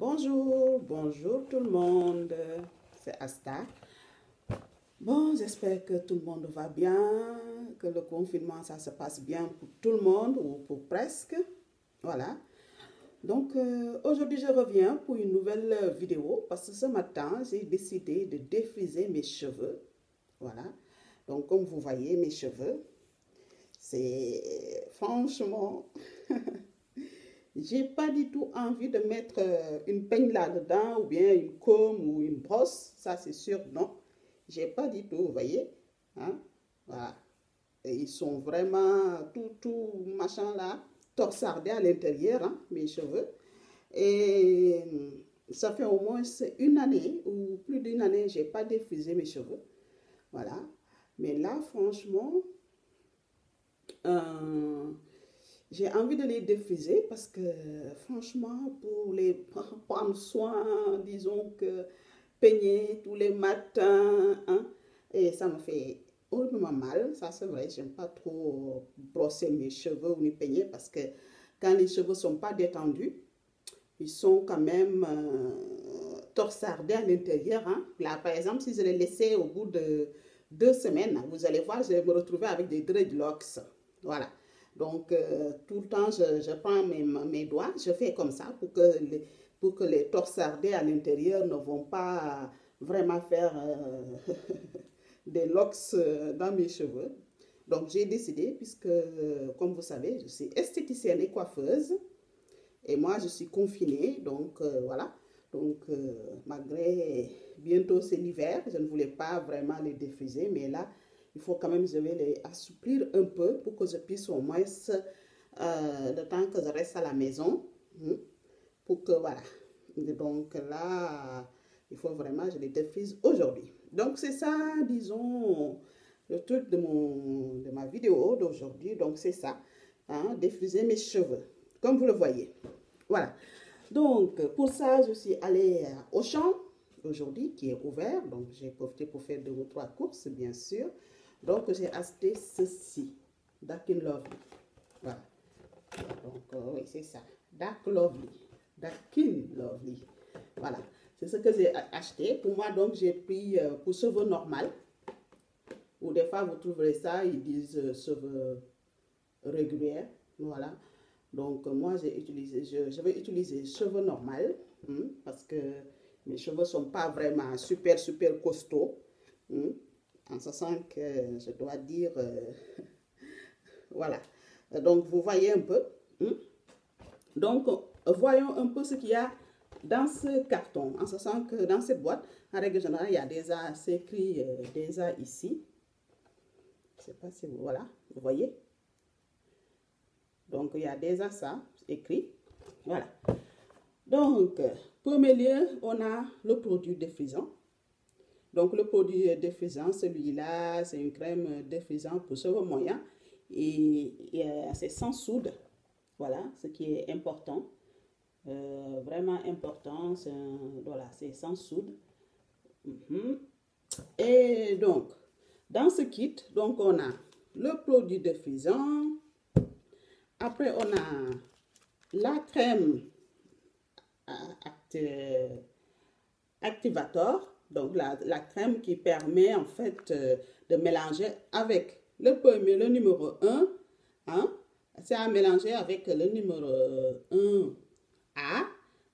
Bonjour tout le monde, c'est Asta. Bon, j'espère que tout le monde va bien, que le confinement ça se passe bien pour tout le monde ou pour presque. Voilà. Donc aujourd'hui je reviens pour une nouvelle vidéo parce que ce matin j'ai décidé de défriser mes cheveux. Voilà. Donc comme vous voyez mes cheveux, c'est franchement j'ai pas du tout envie de mettre une peigne là-dedans ou bien une comb ou une brosse, ça c'est sûr, non. J'ai pas du tout, vous voyez. Hein? Voilà. Et ils sont vraiment tout machin là, torsardés à l'intérieur, hein, mes cheveux. Et ça fait au moins une année ou plus d'une année, j'ai pas défrisé mes cheveux. Voilà. Mais là, franchement, euh, j'ai envie de les défriser parce que franchement, pour les prendre soin, disons que peigner tous les matins, hein, et ça me fait horriblement mal. Ça, c'est vrai, j'aime pas trop brosser mes cheveux ou les peigner parce que quand les cheveux sont pas détendus, ils sont quand même torsardés à l'intérieur. Hein. Là, par exemple, si je les laissais au bout de 2 semaines, vous allez voir, je vais me retrouver avec des dreadlocks. Voilà. Donc, tout le temps, je prends mes doigts, je fais comme ça pour que les torsardés à l'intérieur ne vont pas vraiment faire des locks dans mes cheveux. Donc, j'ai décidé, puisque, comme vous savez, je suis esthéticienne et coiffeuse. Et moi, je suis confinée, donc voilà. Donc, malgré bientôt c'est l'hiver, je ne voulais pas vraiment les défriser, mais là, il faut quand même, je vais les assouplir un peu pour que je puisse au moins, le temps que je reste à la maison, pour que, voilà. Donc là, il faut vraiment, je les défrise aujourd'hui. Donc, c'est ça, disons, le truc de ma vidéo d'aujourd'hui. Donc, c'est ça, hein, défriser mes cheveux, comme vous le voyez. Voilà. Donc, pour ça, je suis allée au champ aujourd'hui, qui est ouvert. Donc, j'ai profité pour faire 2 ou 3 courses, bien sûr. Donc, j'ai acheté ceci, Dark and Lovely. Voilà. Donc, oui, c'est ça. Dark Lovely. Dark and Lovely. Voilà. C'est ce que j'ai acheté. Pour moi, donc, j'ai pris pour cheveux normal. Ou des fois, vous trouverez ça, ils disent cheveux réguliers. Voilà. Donc, moi, je vais utiliser cheveux normal parce que mes cheveux ne sont pas vraiment super costauds. En ce sens que je dois dire, voilà. Donc, vous voyez un peu. Donc, voyons un peu ce qu'il y a dans ce carton. En ce sens que dans cette boîte, en règle générale, il y a déjà, c'est écrit déjà ici. Je ne sais pas si vous, voilà, vous voyez. Donc, il y a déjà ça écrit. Voilà. Donc, premier lieu, on a le produit défrisant. Donc, le produit défrisant, celui-là, c'est une crème défrisant pour cheveux moyens. Et c'est sans soude. Voilà, ce qui est important. Vraiment important. Voilà, c'est sans soude. Et donc, dans ce kit, donc on a le produit défrisant. Après, on a la crème activator, donc la crème qui permet en fait de mélanger avec le numéro 1, hein, c'est à mélanger avec le numéro 1A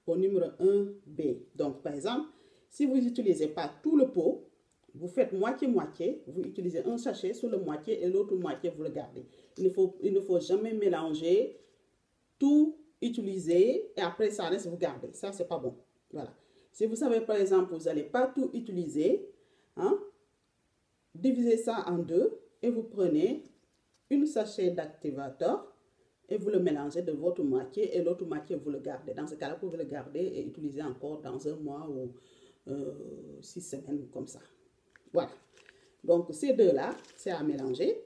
au numéro 1B. Donc par exemple, si vous n'utilisez pas tout le pot, vous faites moitié-moitié, vous utilisez un sachet sur le moitié et l'autre moitié, vous le gardez. Il ne faut jamais mélanger, tout utiliser et après ça reste, vous gardez. Ça, c'est pas bon. Voilà. Si vous savez, par exemple, vous n'allez pas tout utiliser, hein, divisez ça en deux et vous prenez une sachet d'activateur et vous le mélangez de votre moitié et l'autre moitié, vous le gardez. Dans ce cas-là, vous pouvez le garder et utiliser encore dans un mois ou 6 semaines comme ça. Voilà. Donc, ces deux-là, c'est à mélanger.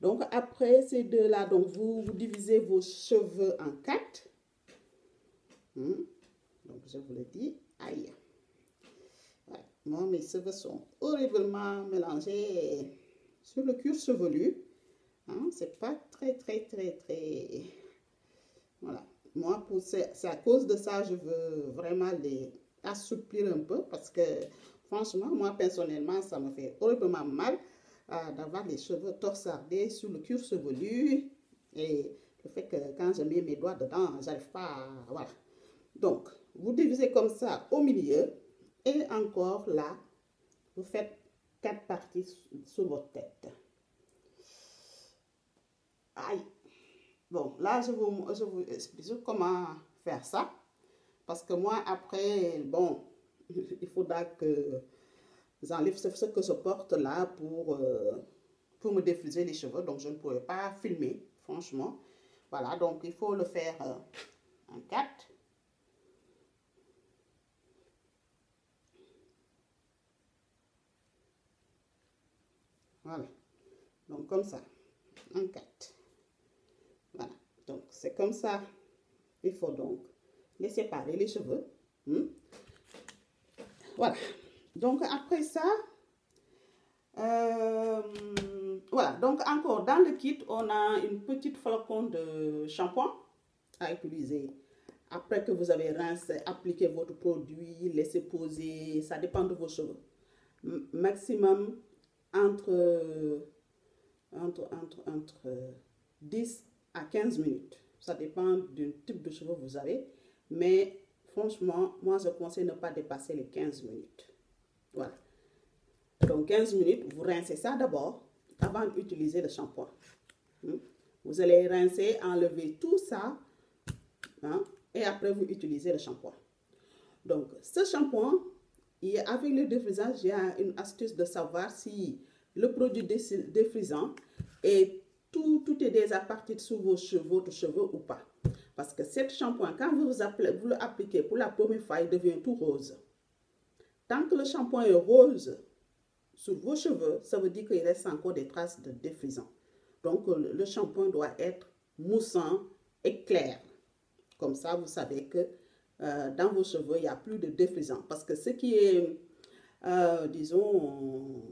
Donc, après ces deux-là, donc vous divisez vos cheveux en 4. Donc, je vous le dis, aïe. Ouais. Moi, mes cheveux sont horriblement mélangés sur le cuir chevelu. Hein, c'est pas très... Voilà. moi, c'est à cause de ça, je veux vraiment les assouplir un peu parce que, franchement, moi, personnellement, ça me fait horriblement mal d'avoir les cheveux torsardés sur le cuir chevelu et le fait que quand je mets mes doigts dedans, j'arrive pas à... Voilà. Donc, vous divisez comme ça au milieu et encore là, vous faites 4 parties sur votre tête. Aïe. Bon, là, je vous explique comment faire ça. Parce que moi, après, bon, il faudra que j'enlève ce que je porte là pour me défriser les cheveux. Donc, je ne pourrais pas filmer, franchement. Voilà, donc il faut le faire en 4. Voilà, donc comme ça, en 4. Voilà, donc c'est comme ça. Il faut donc les séparer les cheveux. Voilà, donc après ça, voilà, donc encore dans le kit, on a une petite flacon de shampoing à utiliser. Après que vous avez rincé, appliqué votre produit, laissez poser, ça dépend de vos cheveux. Maximum entre 10 à 15 minutes. Ça dépend du type de cheveux que vous avez. Mais franchement, moi je conseille de ne pas dépasser les 15 minutes. Voilà. Donc 15 minutes, vous rincez ça d'abord avant d'utiliser le shampoing. Vous allez rincer, enlever tout ça et après vous utilisez le shampoing. Donc ce shampoing, avec le défrisage, il y a une astuce de savoir si le produit défrisant est tout est déjà parti sur votre cheveux ou pas. Parce que ce shampoing, quand vous l'appliquez pour la première fois, il devient tout rose. Tant que le shampoing est rose sur vos cheveux, ça veut dire qu'il reste encore des traces de défrisant. Donc, le shampoing doit être moussant et clair. Comme ça, vous savez que dans vos cheveux, il n'y a plus de défrisant. Parce que ce qui est, disons,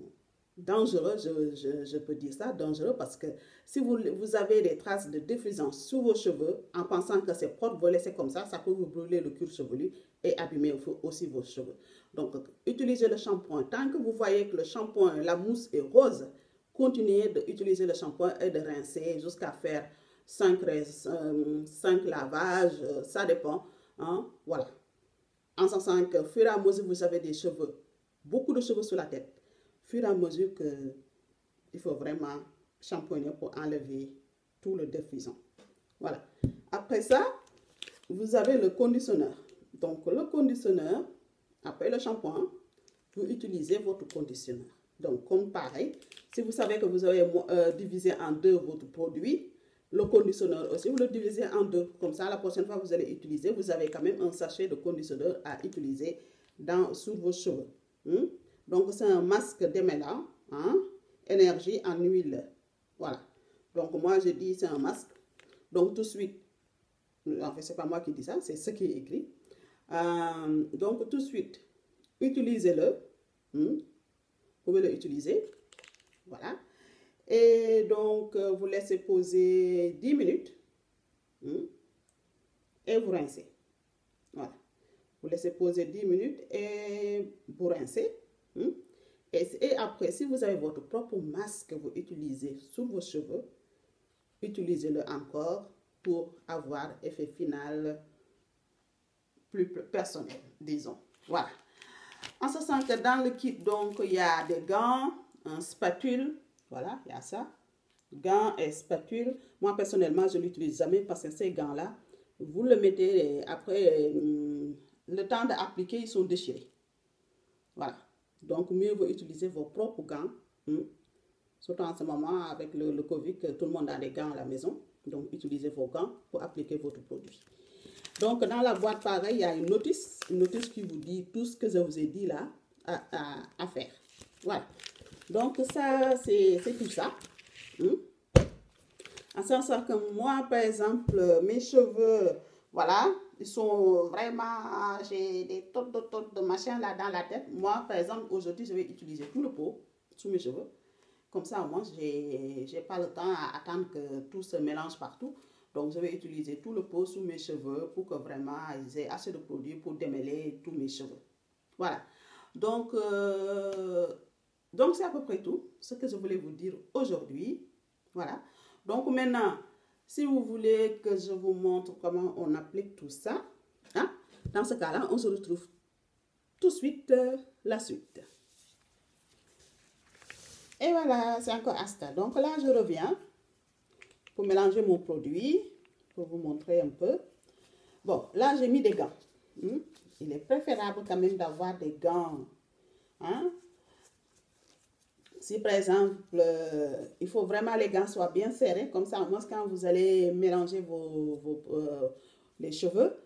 dangereux, je peux dire ça, dangereux, parce que si vous avez des traces de défrisant sur vos cheveux, en pensant que c'est propre, vous laissez comme ça peut vous brûler le cuir chevelu et abîmer aussi vos cheveux. Donc, utilisez le shampoing. Tant que vous voyez que le shampoing, la mousse est rose, continuez d'utiliser le shampoing et de rincer jusqu'à faire 5 lavages, ça dépend. Voilà. En sensant que, au fur et à mesure vous avez des cheveux, beaucoup de cheveux sur la tête, au fur et à mesure que il faut vraiment shampooiner pour enlever tout le défrisant. Voilà. Après ça, vous avez le conditionneur. Donc, le conditionneur, après le shampoing, vous utilisez votre conditionneur. Donc, comme pareil, si vous savez que vous avez divisé en 2 votre produit, le conditionneur aussi, vous le divisez en 2. Comme ça, la prochaine fois que vous allez utiliser, vous avez quand même un sachet de conditionneur à utiliser sur vos cheveux. Donc, c'est un masque démêlant, énergie en huile. Voilà. Donc, moi, je dis c'est un masque. Donc, tout de suite, en fait, ce n'est pas moi qui dis ça, c'est ce qui est écrit. Donc, tout de suite, utilisez-le. Vous pouvez l'utiliser. Voilà. Et donc, vous laissez poser 10 minutes. Et vous rincez. Voilà. Vous laissez poser 10 minutes et vous rincez. Et après, si vous avez votre propre masque que vous utilisez sur vos cheveux, utilisez-le encore pour avoir effet final plus personnel, disons. Voilà. En ce sens que dans le kit, donc, il y a des gants, un spatule. Voilà, il y a ça. Gants et spatule. Moi, personnellement, je ne l'utilise jamais parce que ces gants-là, vous le mettez après, le temps d'appliquer, ils sont déchirés. Voilà. Donc, mieux vaut utiliser vos propres gants. Surtout en ce moment, avec le Covid, tout le monde a des gants à la maison. Donc, utilisez vos gants pour appliquer votre produit. Donc, dans la boîte, pareil, il y a une notice qui vous dit tout ce que je vous ai dit là à faire. Voilà. Donc, ça, c'est tout ça. En sens que moi, par exemple, mes cheveux, voilà, ils sont vraiment, j'ai des tonnes de machin là dans la tête. Moi, par exemple, aujourd'hui, je vais utiliser tout le pot sous mes cheveux. Comme ça, au moins, je n'ai pas le temps à attendre que tout se mélange partout. Donc, je vais utiliser tout le pot sous mes cheveux pour que vraiment ils aient assez de produit pour démêler tous mes cheveux. Voilà. Donc c'est à peu près tout ce que je voulais vous dire aujourd'hui. Voilà. Donc, maintenant, si vous voulez que je vous montre comment on applique tout ça, hein, dans ce cas-là, on se retrouve tout de suite la suite. Et voilà, c'est encore Asta. Donc là, je reviens pour mélanger mon produit, pour vous montrer un peu. Bon, là, j'ai mis des gants. Il est préférable quand même d'avoir des gants. Hein? Si par exemple, il faut vraiment les gants soient bien serrés, comme ça, au moins quand vous allez mélanger les cheveux,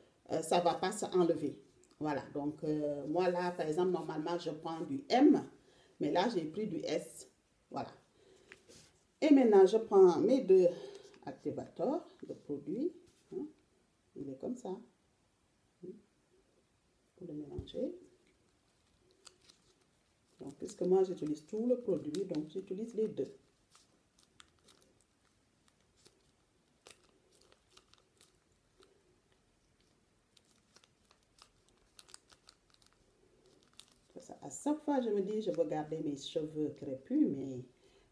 ça ne va pas s'enlever. Voilà, donc moi là, par exemple, normalement, je prends du M, mais là, j'ai pris du S. Voilà. Et maintenant, je prends mes deux activateurs de produit. Hein. Il est comme ça. Pour le mélanger. Donc, puisque moi, j'utilise tout le produit, donc j'utilise les deux. À chaque fois, je me dis, je veux garder mes cheveux crépus, mais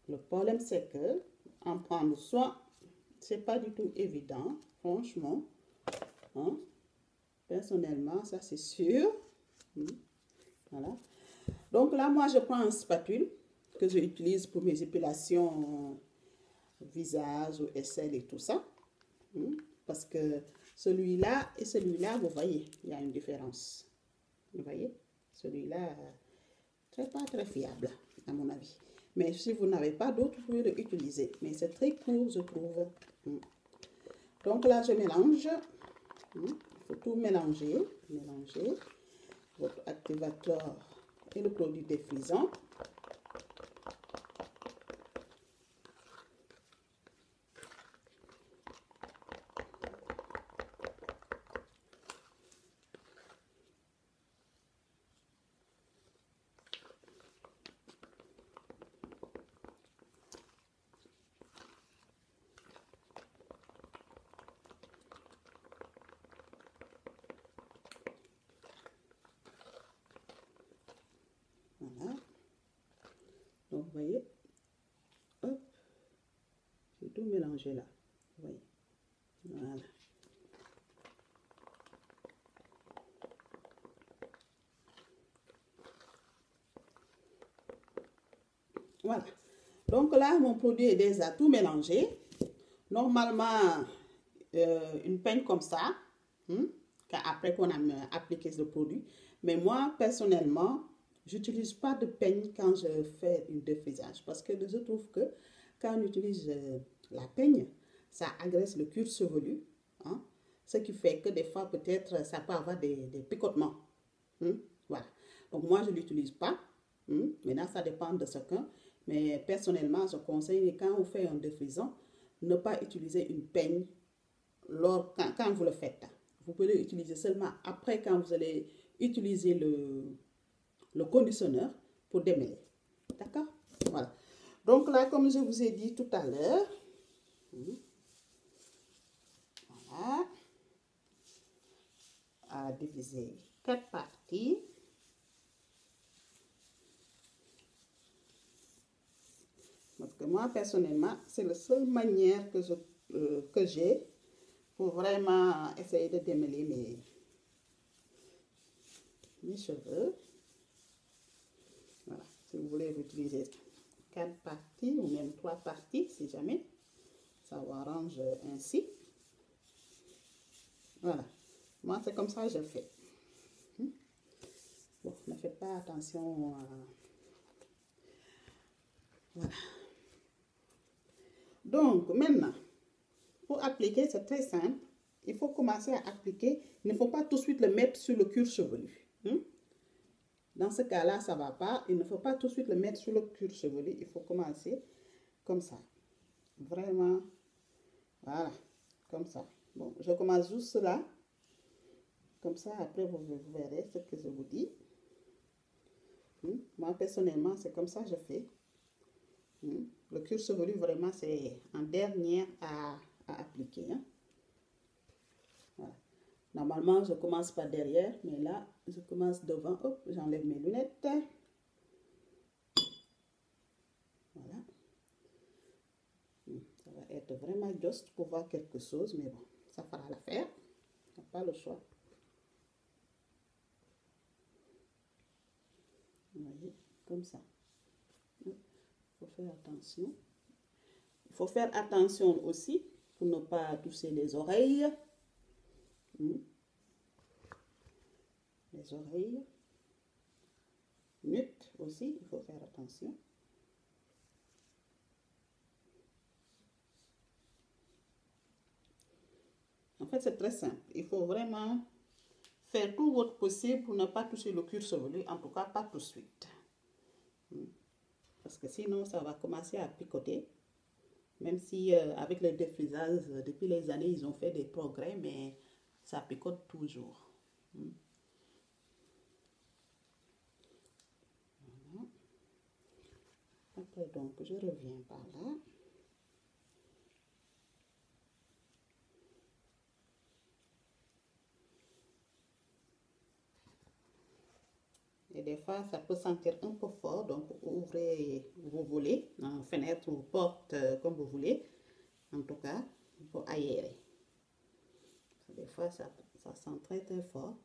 le problème, c'est que en prendre soin, c'est pas du tout évident, franchement. Hein? Personnellement, ça c'est sûr. Voilà. Donc là, moi, je prends un spatule que j'utilise pour mes épilations visage ou aisselle et tout ça. Parce que celui-là et celui-là, vous voyez, il y a une différence. Vous voyez, celui-là, pas très fiable, à mon avis. Mais si vous n'avez pas d'autre, vous pouvez l'utiliser. Mais c'est très court, je trouve. Donc là, je mélange. Il faut tout mélanger. Mélanger votre activateur et le produit défrisant. Voilà. Donc, vous voyez, hop, j'ai tout mélangé là. Vous voyez, voilà. Voilà. Donc là, mon produit est déjà tout mélangé. Normalement, une peigne comme ça, après qu'on a appliqué le produit. Mais moi, personnellement, j'utilise pas de peigne quand je fais une défrisage. Parce que je trouve que quand on utilise la peigne, ça agresse le cuir chevelu. Hein, ce qui fait que des fois, peut-être, ça peut avoir des picotements. Voilà. Donc, moi, je ne l'utilise pas. Maintenant, ça dépend de chacun. Mais personnellement, je conseille, quand vous faites un défrisant, ne pas utiliser une peigne quand vous le faites. Vous pouvez l'utiliser seulement après quand vous allez utiliser le conditionneur pour démêler. D'accord? Voilà. Donc là, comme je vous ai dit tout à l'heure, voilà, à diviser 4 parties. Parce que moi, personnellement, c'est la seule manière que j'ai pour vraiment essayer de démêler mes cheveux. Voilà. Si vous voulez utiliser 4 parties ou même 3 parties, si jamais, ça vous arrange ainsi. Voilà. Moi, c'est comme ça que je fais. Bon, ne faites pas attention à... Voilà. Donc, maintenant, pour appliquer, c'est très simple. Il faut commencer à appliquer. Il ne faut pas tout de suite le mettre sur le cuir chevelu. Dans ce cas-là, ça ne va pas. Il ne faut pas tout de suite le mettre sur le cuir chevelu. Il faut commencer comme ça. Vraiment. Voilà. Comme ça. Bon, je commence juste là. Comme ça, après, vous verrez ce que je vous dis. Moi, personnellement, c'est comme ça que je fais. Le cuir chevelu, vraiment, c'est en dernière à appliquer. Hein. Normalement, je commence par derrière, mais là, je commence devant. Hop, j'enlève mes lunettes. Voilà. Ça va être vraiment juste pour voir quelque chose, mais bon, ça fera l'affaire. On n'a pas le choix. Vous voyez, comme ça. Il faut faire attention. Il faut faire attention aussi pour ne pas toucher les oreilles. Les oreilles. Nuque aussi, il faut faire attention. En fait, c'est très simple. Il faut vraiment faire tout votre possible pour ne pas toucher le cuir chevelu, en tout cas pas tout de suite. Parce que sinon, ça va commencer à picoter. Même si avec le défrisage, depuis les années, ils ont fait des progrès, mais ça picote toujours. Voilà. Après, donc, je reviens par là. Et des fois, ça peut sentir un peu fort, donc ouvrez vos volets, fenêtre ou porte, comme vous voulez. En tout cas, il faut aérer. Des fois, ça sent très très fort.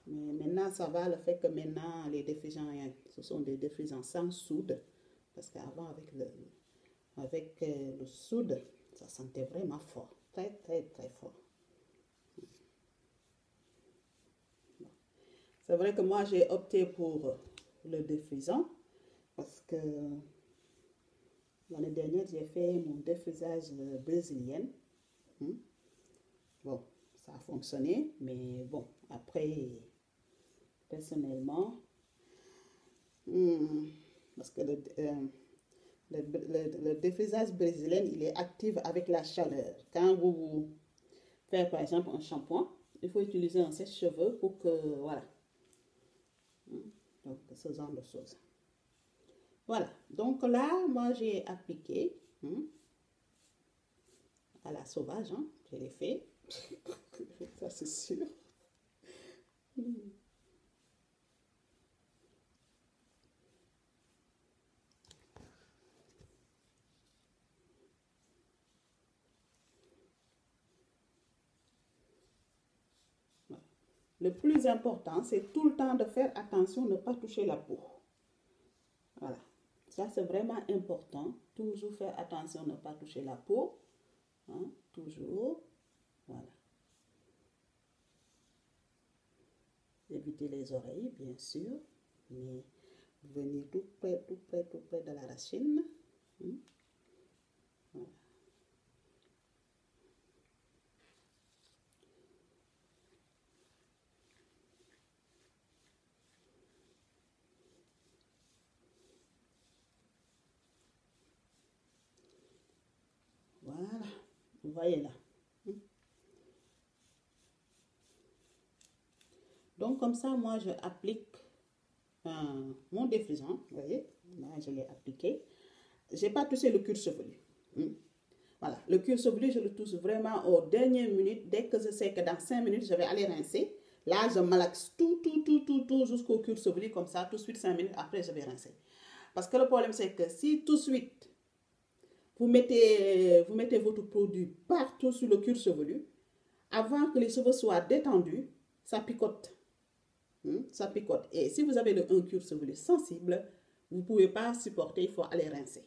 Mais maintenant, ça va, le fait que maintenant, les défrisants, ce sont des défrisants sans soude. Parce qu'avant, avec le soude, ça sentait vraiment fort. Très très très fort. C'est vrai que moi, j'ai opté pour le défrisant parce que l'année dernière, j'ai fait mon défrisage brésilien. Bon, ça a fonctionné, mais bon, après, personnellement, parce que le défrisage brésilien, il est actif avec la chaleur. Quand vous faites, par exemple, un shampoing, il faut utiliser un sèche-cheveux pour que, voilà. Donc, ce genre de choses. Voilà. Donc là, moi, j'ai appliqué à la sauvage. Je l'ai fait. Ça, c'est sûr. Le plus important, c'est tout le temps de faire attention de ne pas toucher la peau. Voilà. Ça, c'est vraiment important. Toujours faire attention de ne pas toucher la peau. Toujours. Voilà. Éviter les oreilles, bien sûr. Mais venir tout près, tout près, tout près de la racine. Voilà. Voilà. Vous voyez là. Donc, comme ça, moi, je applique mon défrisant. Vous voyez, là, je l'ai appliqué. Je n'ai pas touché le cuir chevelu. Voilà, le cuir chevelu, je le touche vraiment aux dernières minutes. Dès que je sais que dans 5 minutes, je vais aller rincer. Là, je malaxe tout jusqu'au cuir chevelu. Comme ça, tout de suite, 5 minutes après, je vais rincer. Parce que le problème, c'est que si tout de suite, vous mettez votre produit partout sur le cuir chevelu, avant que les cheveux soient détendus, ça picote. Ça picote. Et si vous avez un cuir chevelu sensible, vous ne pouvez pas supporter, il faut aller rincer.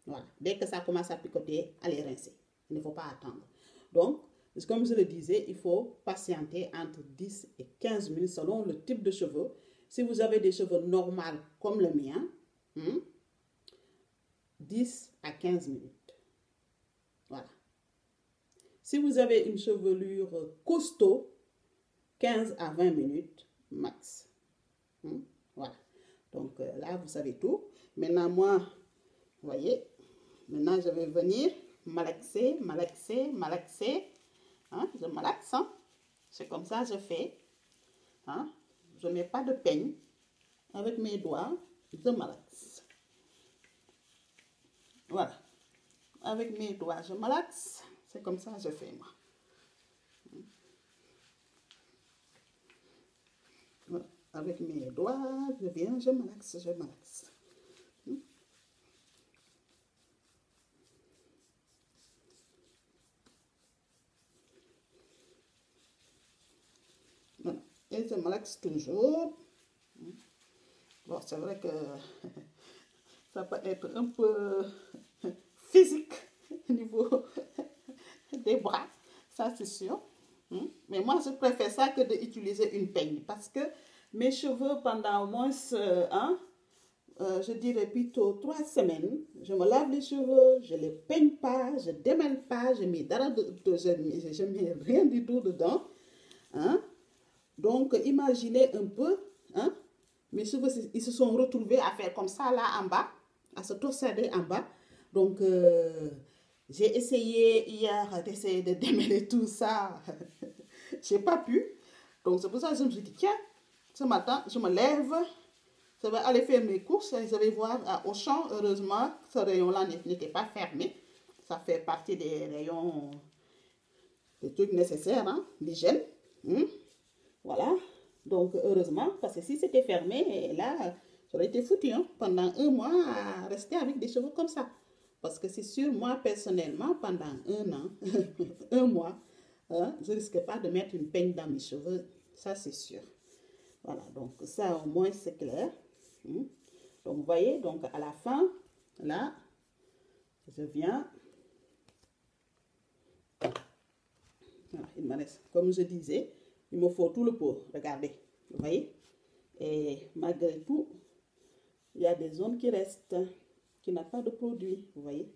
Voilà. Dès que ça commence à picoter, allez rincer. Il ne faut pas attendre. Donc, comme je le disais, il faut patienter entre 10 et 15 minutes selon le type de cheveux. Si vous avez des cheveux normaux comme le mien, 10 à 15 minutes. Voilà. Si vous avez une chevelure costaud, 15 à 20 minutes max. Voilà. Donc là, vous savez tout. Maintenant, moi, vous voyez, maintenant, je vais venir malaxer. Je malaxe. C'est comme ça que je fais. Je ne mets pas de peigne. Avec mes doigts, je malaxe. Voilà. Avec mes doigts, je malaxe. C'est comme ça que je fais, moi. avec mes doigts, je viens, je malaxe, je malaxe. Voilà. Et je malaxe toujours. Bon, c'est vrai que ça peut être un peu physique au niveau des bras, ça c'est sûr. Mais moi, je préfère ça que d'utiliser une peigne parce que mes cheveux, pendant au moins, je dirais plutôt 3 semaines, je me lave les cheveux, je ne les peigne pas, je ne démêle pas, je mets je mets rien du tout dedans. Hein? Donc, imaginez un peu, hein? Mes cheveux, ils se sont retrouvés à faire comme ça là en bas, à se torsader en bas. Donc, j'ai essayé hier d'essayer de démêler tout ça. Je n'ai pas pu. Donc, c'est pour ça que je me suis dit, tiens, ce matin, je me lève, je vais aller faire mes courses et je vais voir au champ. Heureusement, ce rayon-là n'était pas fermé. Ça fait partie des rayons, des trucs nécessaires, hein, d'hygiène. Voilà. Donc, heureusement, parce que si c'était fermé, là, j'aurais été foutu pendant 1 mois à rester avec des cheveux comme ça. Parce que c'est sûr, moi, personnellement, pendant 1 an, 1 mois, je ne risque pas de mettre une peigne dans mes cheveux. Ça, c'est sûr. Voilà, donc ça, au moins, c'est clair. Donc, vous voyez, donc à la fin, là, je viens. Voilà, il me reste, comme je disais, il me faut tout le pot. Regardez, vous voyez. Et malgré tout, il y a des zones qui restent, qui n'ont pas de produit, vous voyez.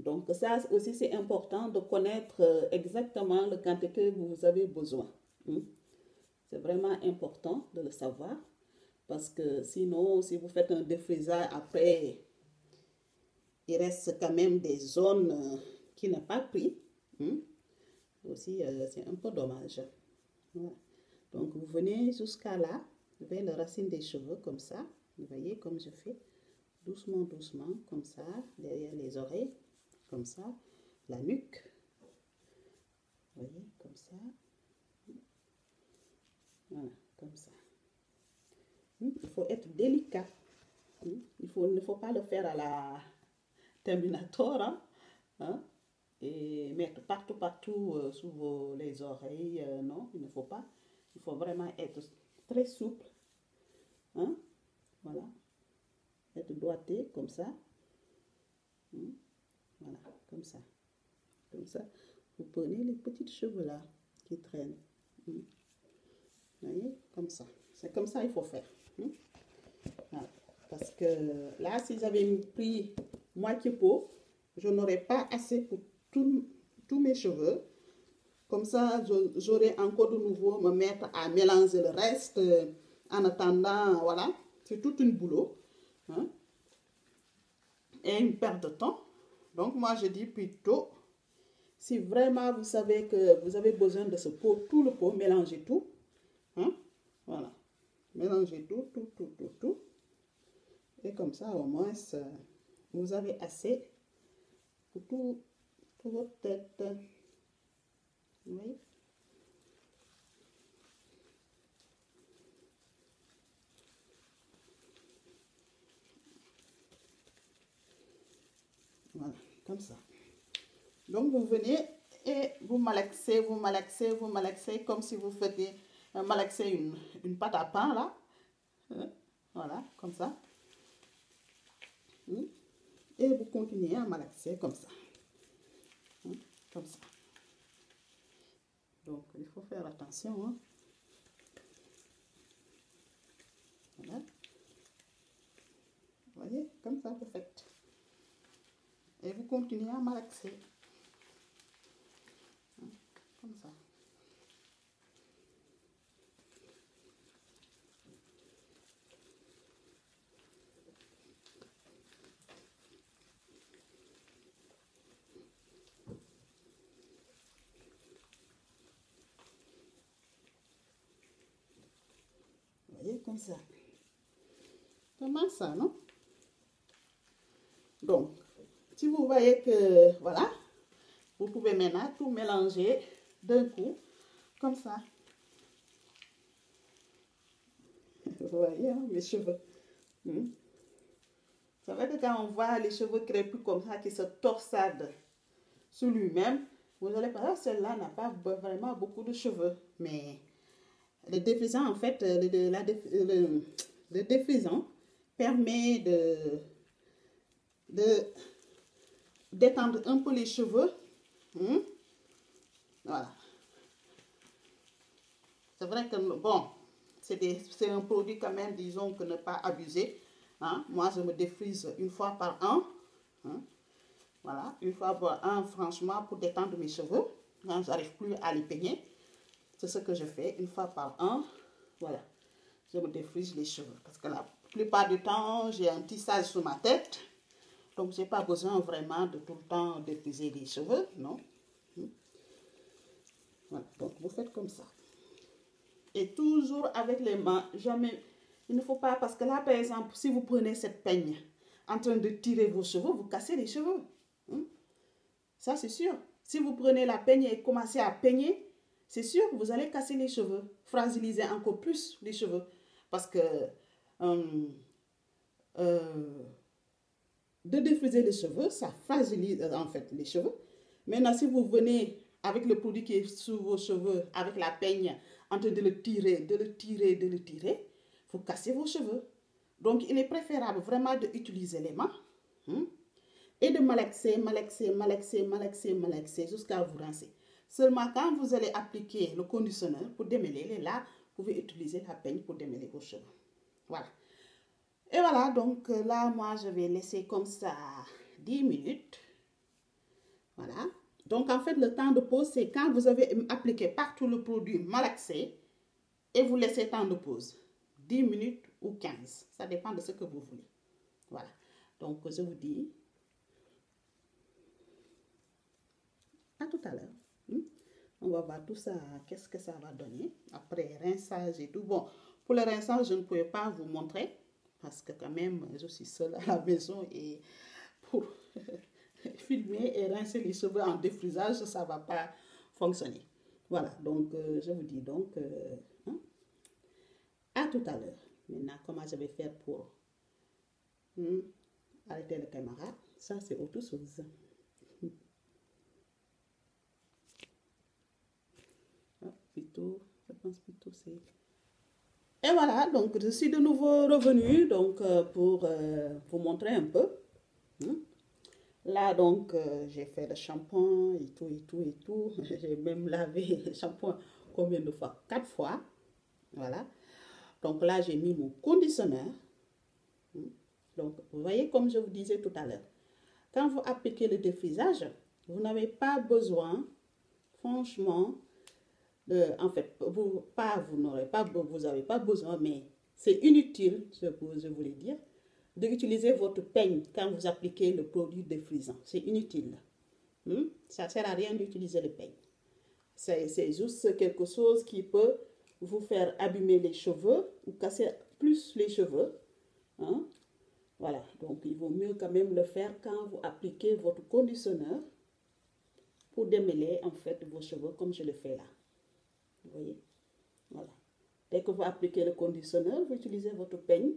Donc ça aussi, c'est important de connaître exactement le quantité que vous avez besoin. C'est vraiment important de le savoir. Parce que sinon, si vous faites un défrisage, après, il reste quand même des zones qui n'ont pas pris. Aussi, c'est un peu dommage. Voilà. Donc, vous venez jusqu'à là, vers la racine des cheveux, comme ça. Vous voyez, comme je fais. Doucement, doucement, comme ça, derrière les oreilles, comme ça. La nuque. Vous voyez, comme ça. Voilà, comme ça. Il faut être délicat. Il ne faut pas le faire à la Terminator, et mettre partout sous les oreilles. Non, il ne faut pas. Il faut vraiment être très souple. Voilà. Être doigté comme ça. Voilà, comme ça. Comme ça. Vous prenez les petits cheveux là qui traînent. Vous voyez, comme ça. C'est comme ça qu'il faut faire. Voilà. Parce que là, si j'avais pris moitié pot, je n'aurais pas assez pour tous mes cheveux. Comme ça, j'aurais encore de nouveau me mettre à mélanger le reste. En attendant, voilà, c'est tout un boulot. Et une perte de temps. Donc, moi, je dis plutôt, si vraiment vous savez que vous avez besoin de ce pot, tout le pot, mélangez tout. Voilà. Mélangez tout. Et comme ça, au moins, vous avez assez pour toute votre tête. Vous voyez? Voilà, comme ça. Donc, vous venez et vous malaxez, comme si vous faisiez malaxer une pâte à pain, là. Voilà, comme ça. Et vous continuez à malaxer comme ça. Comme ça. Donc, il faut faire attention. Voilà. Vous voyez, comme ça, vous faites. Et vous continuez à malaxer. Comme ça. Vous voyez, comme ça. Comment ça, non? Donc, si vous voyez que, voilà, vous pouvez maintenant tout mélanger d'un coup, comme ça. Vous voyez, hein, mes cheveux. Hmm. C'est vrai que quand on voit les cheveux crépus comme ça, qui se torsadent sur lui-même, vous allez penser, ah, celle-là n'a pas vraiment beaucoup de cheveux. Mais le défrisant, en fait, le défrisant permet de d'étendre un peu les cheveux. Hmm. Voilà. C'est vrai que, bon, c'est un produit quand même, disons, que ne pas abuser. Hein. Moi, je me défrise une fois par an. Hein. Voilà, une fois par an, franchement, pour détendre mes cheveux. Quand je n'arrive plus à les peigner, c'est ce que je fais une fois par an. Voilà, je me défrise les cheveux. Parce que la plupart du temps, j'ai un tissage sur ma tête. Donc, je n'ai pas besoin vraiment de tout le temps défriser les cheveux, non. Voilà, donc vous faites comme ça. Et toujours avec les mains, jamais, il ne faut pas, parce que là, par exemple, si vous prenez cette peigne en train de tirer vos cheveux, vous cassez les cheveux. Ça, c'est sûr. Si vous prenez la peigne et commencez à peigner, c'est sûr que vous allez casser les cheveux, fragiliser encore plus les cheveux. Parce que de défriser les cheveux, ça fragilise en fait les cheveux. Maintenant, si vous venez avec le produit qui est sous vos cheveux, avec la peigne, en train de le tirer, de le tirer, de le tirer, vous cassez vos cheveux. Donc, il est préférable vraiment d'utiliser les mains et de malaxer, malaxer, malaxer, malaxer, malaxer jusqu'à vous rincer. Seulement, quand vous allez appliquer le conditionneur pour démêler, là, vous pouvez utiliser la peigne pour démêler vos cheveux. Voilà. Et voilà, donc là, moi, je vais laisser comme ça 10 minutes. Voilà. Donc, en fait, le temps de pause, c'est quand vous avez appliqué partout le produit malaxé et vous laissez temps de pause. 10 minutes ou 15. Ça dépend de ce que vous voulez. Voilà. Donc, je vous dis à tout à l'heure. On va voir tout ça, qu'est-ce que ça va donner. Après, rinçage et tout. Bon, pour le rinçage, je ne pouvais pas vous montrer parce que quand même, je suis seule à la maison et pour filmer et rincer les cheveux en défrisage, ça ne va pas fonctionner. Voilà, donc je vous dis donc à tout à l'heure. Maintenant, comment je vais faire pour arrêter le caméra? Ça, c'est autre chose. Plutôt, je pense plutôt c'est... Et voilà, donc je suis de nouveau revenue donc, pour vous montrer un peu. Là, donc, j'ai fait le shampoing et tout, et tout, et tout. J'ai même lavé le shampoing combien de fois? 4 fois. Voilà. Donc là, j'ai mis mon conditionneur. Donc, vous voyez, comme je vous disais tout à l'heure, quand vous appliquez le défrisage, vous n'avez pas besoin, franchement, en fait, vous n'avez pas besoin, mais c'est inutile, je voulais dire, d'utiliser votre peigne quand vous appliquez le produit défrisant. C'est inutile. Ça ne sert à rien d'utiliser le peigne. C'est juste quelque chose qui peut vous faire abîmer les cheveux ou casser plus les cheveux. Voilà, donc il vaut mieux quand même le faire quand vous appliquez votre conditionneur pour démêler en fait vos cheveux comme je le fais là. Vous voyez? Voilà. Dès que vous appliquez le conditionneur, vous utilisez votre peigne.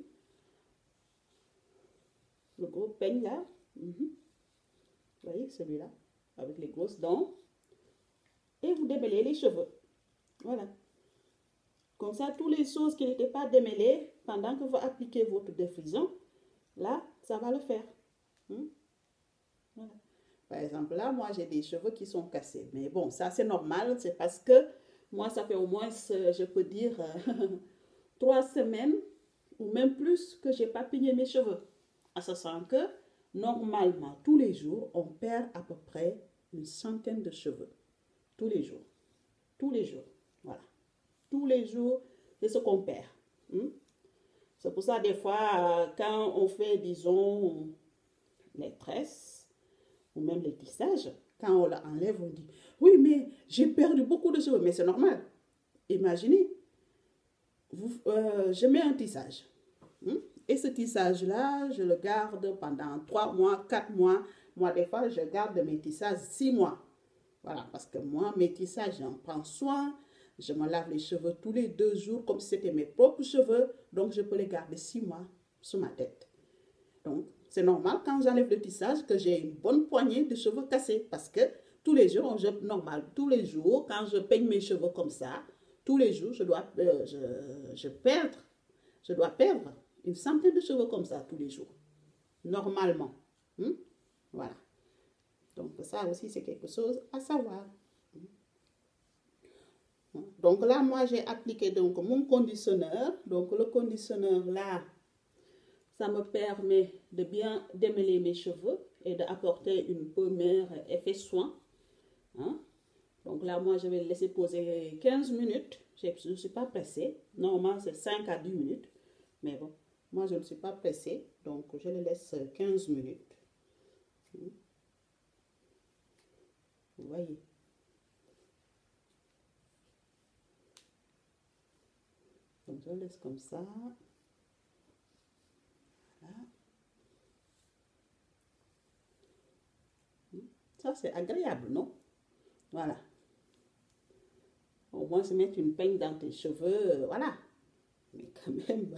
Le gros peigne là. Vous voyez celui-là, avec les grosses dents. Et vous démêlez les cheveux. Voilà. Comme ça, toutes les choses qui n'étaient pas démêlées, pendant que vous appliquez votre défrisant, là, ça va le faire. Voilà. Par exemple, là, moi, j'ai des cheveux qui sont cassés. Mais bon, ça, c'est normal. C'est parce que moi, ça fait au moins, je peux dire, 3 semaines ou même plus que je n'ai pas peigné mes cheveux. À ce sens que, normalement, tous les jours, on perd à peu près une centaine de cheveux. Tous les jours. Tous les jours. Voilà. Tous les jours, c'est ce qu'on perd. C'est pour ça, des fois, quand on fait, disons, les tresses, ou même les tissages, quand on l'enlève, on dit, oui, mais j'ai perdu beaucoup de cheveux. Mais c'est normal. Imaginez, je mets un tissage. Et ce tissage-là, je le garde pendant 3 mois, 4 mois. Moi, des fois, je garde mes tissages 6 mois. Voilà, parce que moi, mes tissages, j'en prends soin. Je me lave les cheveux tous les 2 jours comme si c'était mes propres cheveux. Donc, je peux les garder 6 mois sur ma tête. Donc, c'est normal quand j'enlève le tissage que j'ai une bonne poignée de cheveux cassés. Parce que tous les jours, tous les jours, quand je peigne mes cheveux comme ça, tous les jours, je dois perdre une centaine de cheveux comme ça tous les jours. Normalement. Voilà. Donc, ça aussi, c'est quelque chose à savoir. Donc là, moi, j'ai appliqué donc mon conditionneur. Donc, le conditionneur, là, ça me permet de bien démêler mes cheveux et d'apporter une première effet soin. Hein? Donc là, moi, je vais le laisser poser 15 minutes. Je ne suis pas pressée. Normalement, c'est 5 à 10 minutes. Mais bon, moi, je ne suis pas pressée. Donc, je le laisse 15 minutes. Vous voyez. Donc, je laisse comme ça. Voilà. Ça, c'est agréable, non? Voilà. Au moins, se mettre une peigne dans tes cheveux, voilà. Mais quand même.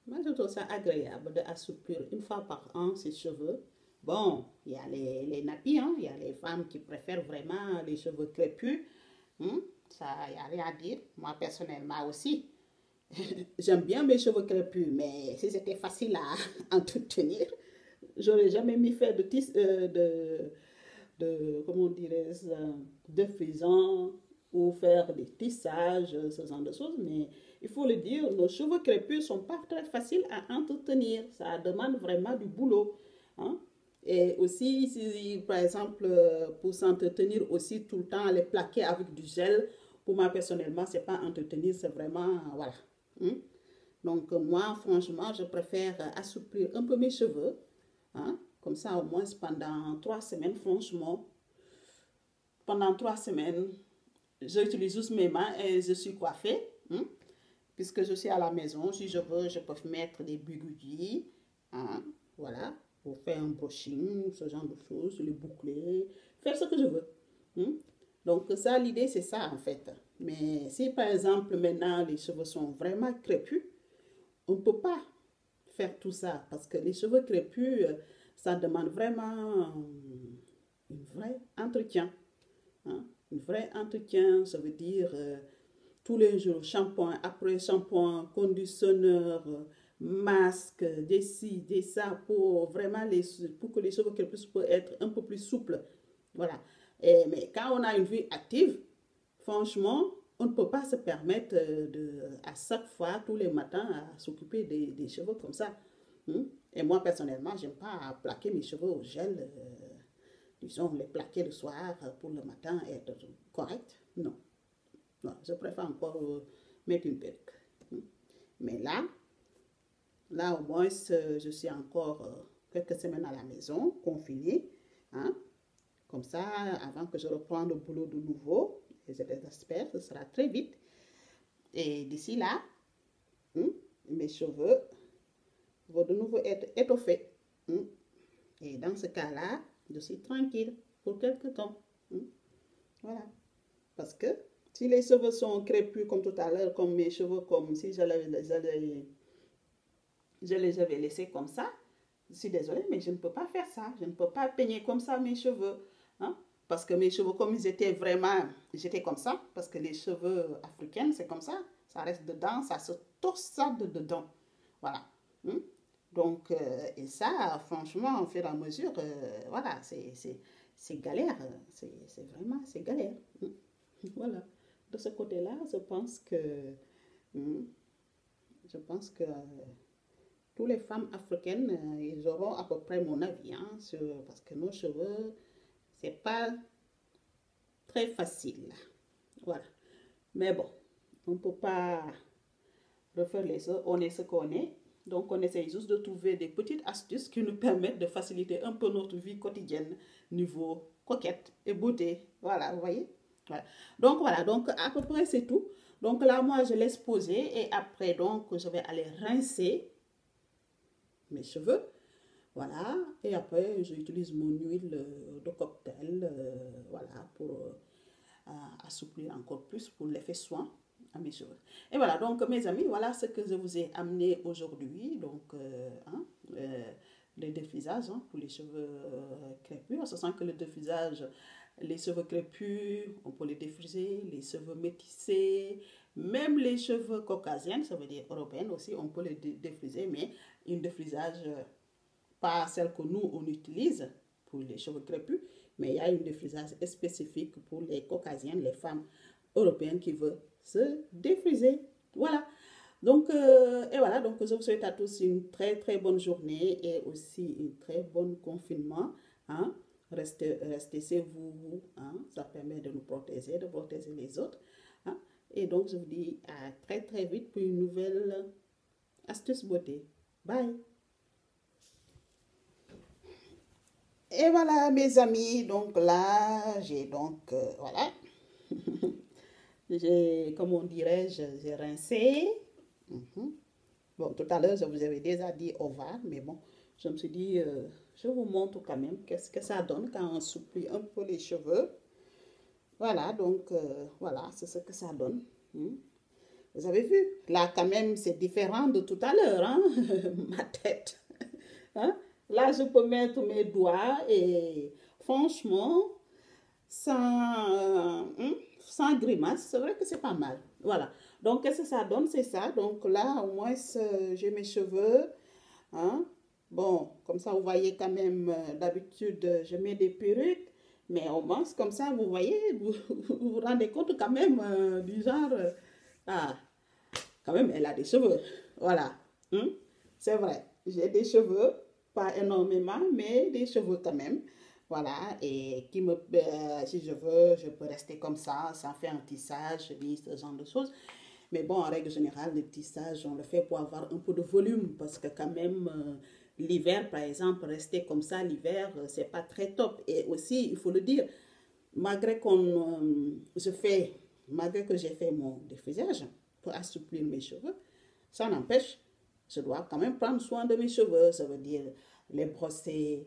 Moi, je trouve ça agréable d'assouplir une fois par an ses cheveux. Bon, il y a les nappies, hein? Il y a les femmes qui préfèrent vraiment les cheveux crépus. Ça, il n'y a rien à dire. Moi, personnellement aussi. J'aime bien mes cheveux crépus, mais si c'était facile à entretenir, j'aurais jamais mis faire comment dirais-je, de frisant ou faire des tissages, ce genre de choses. Mais il faut le dire, nos cheveux crépus ne sont pas très faciles à entretenir. Ça demande vraiment du boulot. Hein? Et aussi, si, par exemple, pour s'entretenir aussi tout le temps, les plaquer avec du gel, pour moi personnellement, c'est pas entretenir, c'est vraiment, voilà. Donc moi, franchement, je préfère assouplir un peu mes cheveux. Comme ça, au moins pendant 3 semaines, franchement, pendant 3 semaines, j'utilise juste mes mains et je suis coiffée. Puisque je suis à la maison, si je veux, je peux mettre des bigoudis. Voilà, pour faire un brushing, ce genre de choses, les boucler, faire ce que je veux. Donc ça, l'idée, c'est ça en fait. Mais si par exemple maintenant les cheveux sont vraiment crépus, on ne peut pas faire tout ça parce que les cheveux crépus, ça demande vraiment un vrai entretien. Un vrai entretien, ça veut dire tous les jours, shampoing, après shampoing, conditionneur, masque, des ci, des ça, pour vraiment pour que les cheveux crépus puissent être un peu plus souples. Voilà. Mais quand on a une vie active, franchement, on ne peut pas se permettre à chaque fois, tous les matins, à s'occuper des cheveux comme ça. Et moi, personnellement, j'aime pas plaquer mes cheveux au gel, disons, les plaquer le soir pour le matin être correct. Non. Non, je préfère encore mettre une perruque. Mais là au moins, je suis encore quelques semaines à la maison, confinée. Comme ça, avant que je reprenne le boulot de nouveau, et je l'espère, ce sera très vite. Et d'ici là, mes cheveux vont de nouveau être étoffés. Et dans ce cas-là, je suis tranquille pour quelques temps. Voilà. Parce que si les cheveux sont crépus comme tout à l'heure, comme mes cheveux, comme si je les avais laissés comme ça, je suis désolée, mais je ne peux pas faire ça. Je ne peux pas peigner comme ça mes cheveux. Parce que mes cheveux, comme ils étaient vraiment, j'étais comme ça, parce que les cheveux africains, c'est comme ça reste dedans, ça se torse ça de dedans. Voilà. Donc, et ça, franchement, au fur et à mesure, voilà, c'est galère. C'est vraiment, c'est galère. Voilà. De ce côté-là, je pense que toutes les femmes africaines, ils auront à peu près mon avis, parce que nos cheveux, c'est pas très facile. Voilà. Mais bon, on ne peut pas refaire les choses, on est ce qu'on est. Donc, on essaie juste de trouver des petites astuces qui nous permettent de faciliter un peu notre vie quotidienne, niveau coquette et beauté. Voilà, vous voyez? Voilà. Donc, voilà. Donc, à peu près, c'est tout. Donc là, moi, je laisse poser et après, donc, je vais aller rincer mes cheveux. Voilà. Et après, j'utilise mon huile de cocktail, voilà, pour assouplir encore plus pour l'effet soin à mes cheveux. Et voilà, donc mes amis, voilà ce que je vous ai amené aujourd'hui. Donc, le défrisage pour les cheveux crépus. On se sent que le défrisage, les cheveux crépus, on peut les défriser, les cheveux métissés, même les cheveux caucasiens, ça veut dire européennes aussi, on peut les défriser, mais une défrisage pas celle que nous on utilise pour les cheveux crépus, mais il y a une défrisage spécifique pour les caucasiennes, les femmes européennes qui veulent se défriser. Voilà. Donc, et voilà, donc je vous souhaite à tous une très très bonne journée et aussi une très bonne confinement. Hein. Restez chez vous, hein. Ça permet de nous protéger, de protéger les autres. Hein. Et donc, je vous dis à très très vite pour une nouvelle astuce beauté. Bye! Et voilà mes amis, donc là, j'ai donc, voilà, j'ai, comment dirais-je, j'ai rincé. Bon, tout à l'heure, je vous avais déjà dit ovale, mais bon, je me suis dit, je vous montre quand même qu'est-ce que ça donne quand on souplit un peu les cheveux. Voilà, donc, voilà, c'est ce que ça donne. Vous avez vu, là quand même, c'est différent de tout à l'heure, hein, ma tête. Hein? Là, je peux mettre mes doigts et franchement, sans grimace, c'est vrai que c'est pas mal. Voilà. Donc, qu'est-ce que ça donne? C'est ça. Donc là, au moins, j'ai mes cheveux. Hein? Bon, comme ça, vous voyez quand même, d'habitude, je mets des perruques. Mais au moins, comme ça, vous voyez, vous rendez compte quand même du genre, ah, quand même, elle a des cheveux. Voilà. C'est vrai. J'ai des cheveux. Pas énormément, mais des cheveux quand même. Voilà, et si je veux, je peux rester comme ça, sans faire un tissage, ce genre de choses. Mais bon, en règle générale, le tissage, on le fait pour avoir un peu de volume, parce que quand même, l'hiver, par exemple, rester comme ça, l'hiver, c'est pas très top. Et aussi, il faut le dire, malgré malgré que j'ai fait mon défrisage pour assouplir mes cheveux, ça n'empêche, je dois quand même prendre soin de mes cheveux. Ça veut dire les brosser,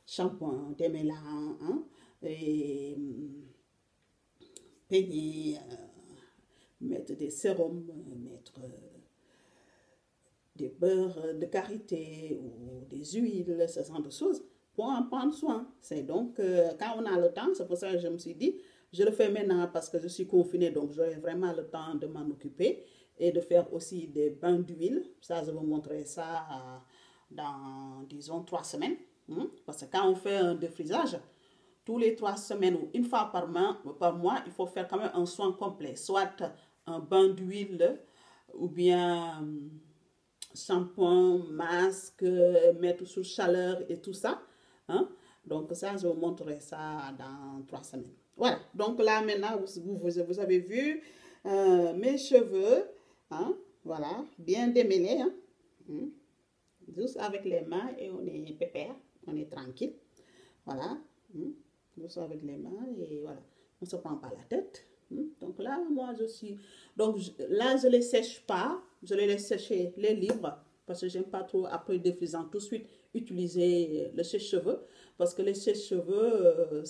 shampoing, démêlant, hein, et peigner, mettre des sérums, mettre des beurres de karité ou des huiles, ce genre de choses, pour en prendre soin. C'est donc, quand on a le temps, c'est pour ça que je me suis dit, je le fais maintenant parce que je suis confinée, donc j'aurai vraiment le temps de m'en occuper et de faire aussi des bains d'huile. Ça, je vais vous montrer ça dans, disons, 3 semaines. Parce que quand on fait un défrisage, tous les 3 semaines ou une fois par mois, il faut faire quand même un soin complet. Soit un bain d'huile ou bien shampoing, masque, mettre sous chaleur et tout ça. Hein? Donc ça, je vous montrerai ça dans 3 semaines. Voilà, donc là maintenant, vous avez vu mes cheveux, hein? Voilà, bien démêlés, hein? Juste avec les mains et on est pépère, on est tranquille. Voilà, juste avec les mains et voilà, on ne se prend pas la tête. Donc là, moi je suis, donc là je ne les sèche pas, je les laisse sécher les livres parce que j'aime pas trop après défrisant tout de suite utiliser le sèche-cheveux parce que les sèche-cheveux,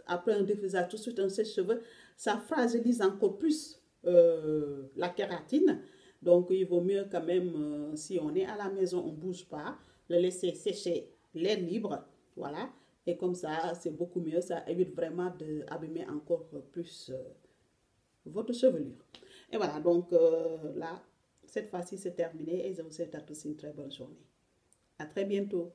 après un défrisage tout de suite un sèche-cheveux, ça fragilise encore plus la kératine. Donc il vaut mieux quand même, si on est à la maison, on ne bouge pas, le laisser sécher l'air libre, voilà. Et comme ça, c'est beaucoup mieux, ça évite vraiment d'abîmer encore plus votre chevelure. Et voilà, donc là, cette fois-ci c'est terminé et je vous souhaite à tous une très bonne journée. À très bientôt.